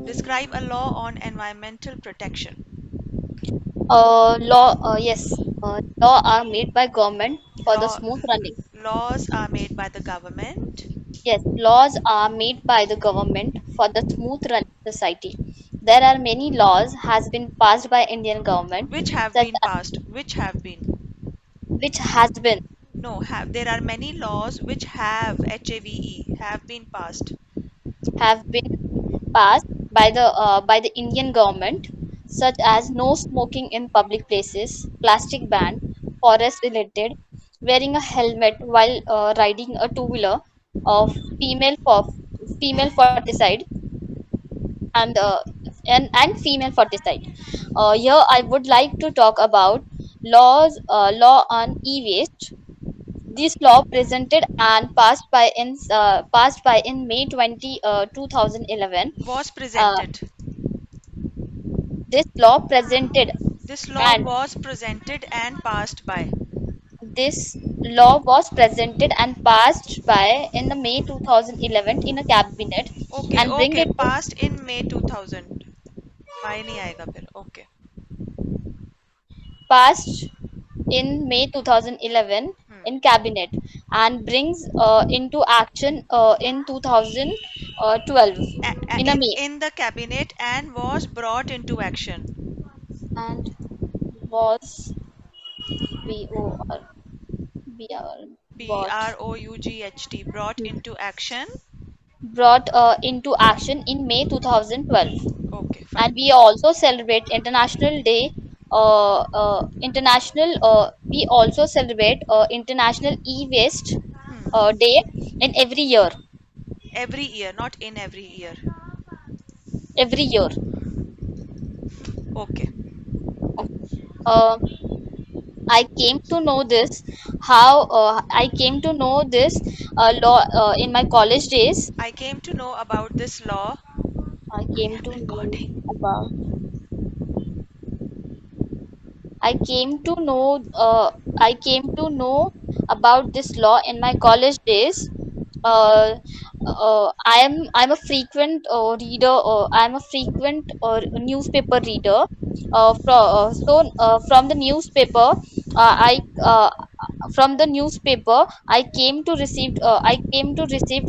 Describe a law on environmental protection. Yes, law are made by government for the Law, smooth running. laws are made by the government Yes, laws are made by the government for the smooth running society. There are many laws has been passed by Indian government, which have such been as, passed. Which have been. which has been No, have. There are many laws which have, have been passed. have been passed by the Indian government, such as no smoking in public places, plastic ban, forest related, wearing a helmet while riding a two wheeler, of female for female ferticide, and female ferticide. Here I would like to talk about law on e-waste. This law presented and passed by in May 2011. Was Uh, presented. this law presented This law and was presented and passed by. this law was presented and passed by in the May 2011 in a cabinet Okay, and bring okay. it to Passed in May 2000. By नहीं आएगा फिर. Okay. passed in May 2011 in Hmm. cabinet and brings into action in 2012 in a May In the cabinet and was brought into action. and was B O R B R brought BROUGHT, brought into action. brought into action in May 2012. Okay, And fine. we also celebrate International Day. We also celebrate International E-Waste Hmm. Day in every year. Every year, not in every year. Every year. Okay. Uh, I came to know this how I came to know this law in my college days. I came to know about this law. I I came am to know recording. about I came to know I came to know about this law in my college days. Uh, I'm a frequent reader. I'm a frequent newspaper reader. From the newspaper, from the newspaper, I came to receive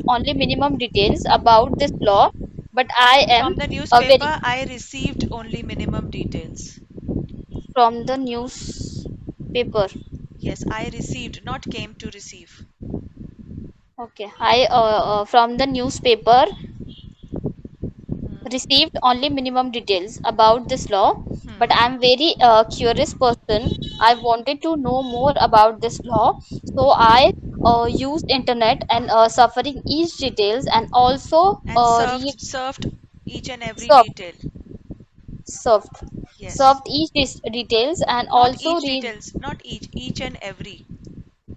only minimum details about this law. But I am From the very newspaper, I received only minimum details. from the newspaper. Yes, I received, not came to receive. Okay, I from the newspaper Hmm. received only minimum details about this law, but Hmm. I'm very curious person. I wanted to know more about this law, so I used internet and suffering each details and also And read served each and every served detail. served Yes. served each details and Not also each read details, not each and every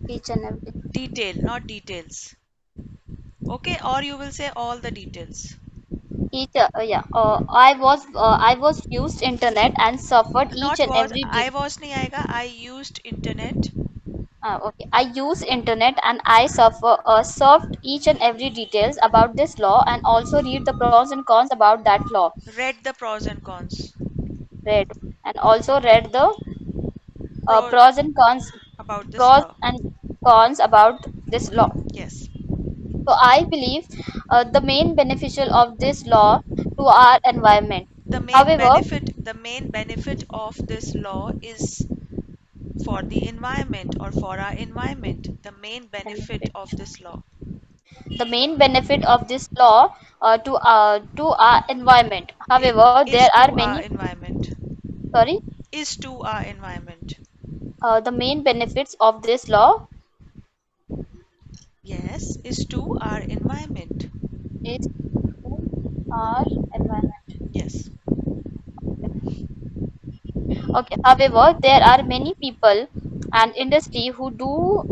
each and every detail, not details. Okay, or you will say all the details. each yeah I was used internet and suffered each Not and was, every I was nahi aayega. I used internet. Okay. I use internet and I surfed each and every details about this law and also read the pros and cons about that law. Read the pros and cons. Read and also read the Pro pros and cons, about this pros law. and cons about this law. Yes. So I believe the main beneficial of this law to our environment. However, The main benefit of this law is for the environment or for our environment. The main benefit benefit, of this law the main benefit of this law to our environment. i- However, there is are to our many. environment. Sorry. Is to our environment. The main benefits of this law Yes, is to our environment. is to our environment. Yes. Okay. However, there are many people and industry who do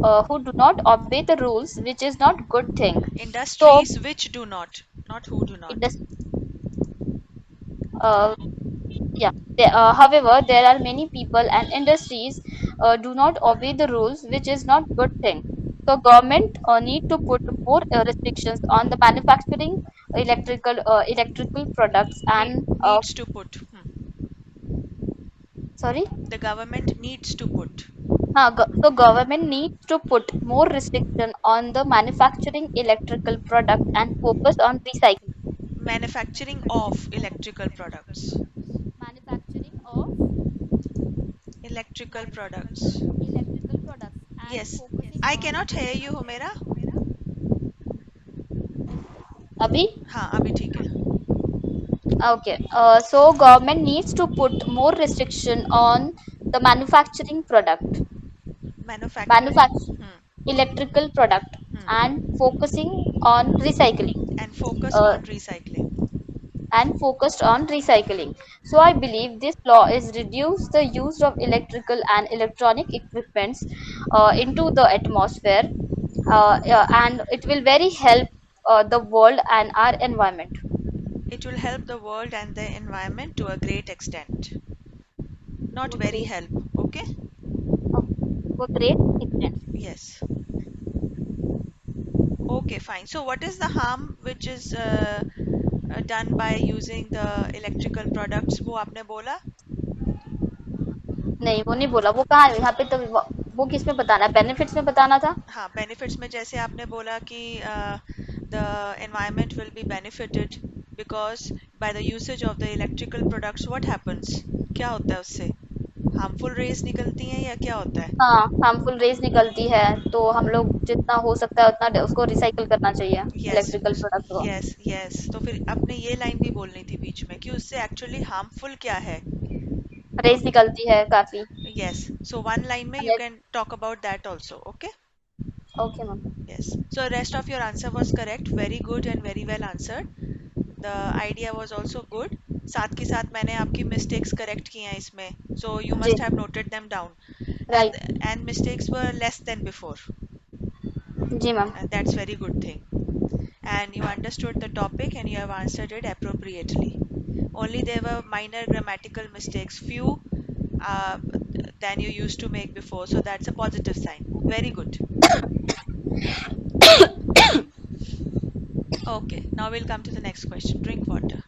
not obey the rules, which is not good thing. So, Industries which do not, not who do not. indus- uh, yeah. However, there are many people and industries do not obey the rules, which is not good thing. So, government need to put more restrictions on the manufacturing, electrical products and Needs to put. sorry. The government needs to put. So government needs to put more restriction on the manufacturing electrical product and focus on recycling. Manufacturing of electrical products. Manufacturing of Electrical products. electrical products and Yes. focusing I on cannot hear you, Humera. अभी हाँ अभी ठीक है. okay. So government needs to put more restriction on the manufacturing product, Manufacturing. manufacture electrical product and Hmm. focusing on recycling. And focus Uh, on recycling. and focused on recycling. So I believe this law is reduce the use of electrical and electronic equipments into the atmosphere, and it will very help the world and our environment It will help the world and the environment to a great extent. Not to a very great, help, okay? uh, to a great extent. Yes. Okay, fine. So, what is the harm which is done by using the electrical products? वो आपने बोला? नहीं वो नहीं बोला, वो कहाँ है यहाँ पे, तो वो किस में बताना है, बेनिफिट्स में बताना था। हाँ, बेनिफिट्स में जैसे आपने बोला कि the environment will be benefited because by the usage of the electrical products, what happens? क्या होता है उससे? हार्मफुल रेज निकलती हैं या क्या होता है? हाँ, हार्मफुल रेज निकलती है, तो हम लोग जितना हो सकता है उतना उसको रिसाइकिल करना चाहिए, यस, इलेक्ट्रिकल प्रोडक्ट को। Yes, yes. तो फिर आपने ये लाइन भी बोलनी थी बीच में कि उससे एक्चुअली हार्मफुल क्या है? रेज निकलती है काफी। Yes. So one line mein you हमें can talk about that also. Okay. Okay ma'am. Yes. So rest of your answer was correct. Very good and very well answered. The idea was also good. साथ के साथ मैंने आपकी mistakes correct की हैं इसमें. So you जी, must have noted them down. Right. And mistakes were less than before. जी ma'am. And that's very good thing. And you understood the topic and you have answered it appropriately. Only there were minor grammatical mistakes, few than you used to make before. So that's a positive sign. Very good. Okay, now we'll come to the next question. Drink water.